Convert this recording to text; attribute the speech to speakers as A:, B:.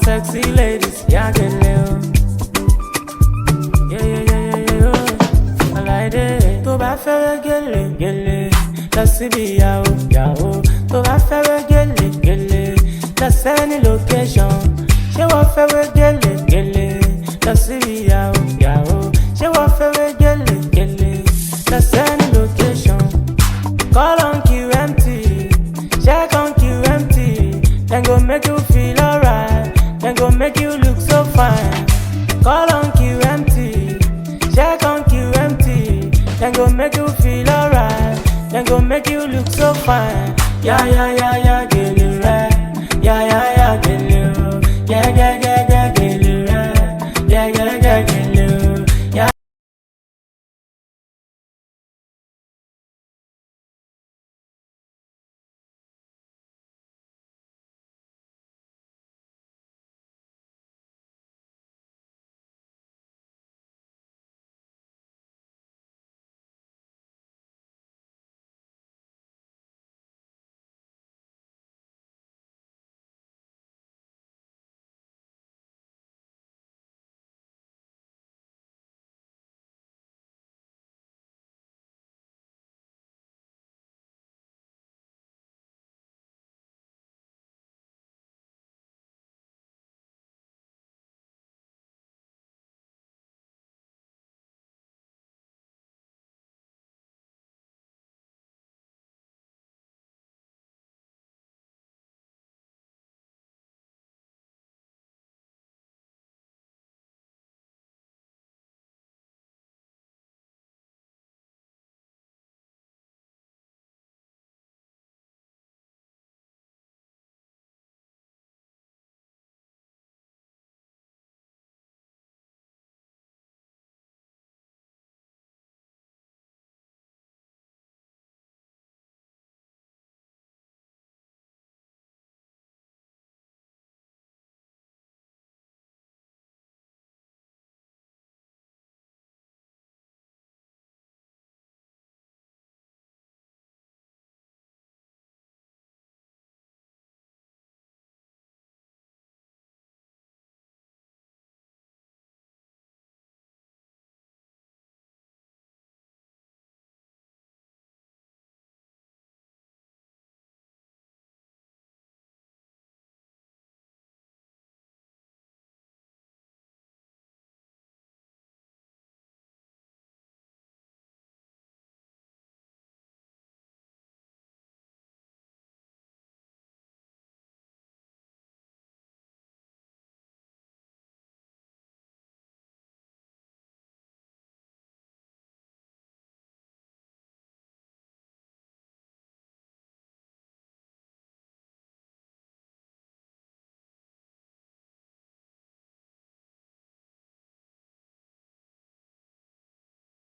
A: sexy ladies, yeah, gele o. I like it. Tó bá fẹ́ gele, gele. Lọ síbi ìyàwó, ìyàwó. Tó bá fẹ́ gele, gele. Lọ sẹ́ni location. Ṣé wọ́n fẹ́ gele, gele. Lọ síbi ìyàwó, ìyàwó. Ṣé wọ́n fẹ́ gele, gele. Lọ sẹ́ni location. Call on QMT, check on QMT. Then go make you feel alright. Then go make you look so fine. Call on QMT, check on QMT. Then go make you feel alright. Then go make you look so fine. Yeah, yeah, yeah, yeah.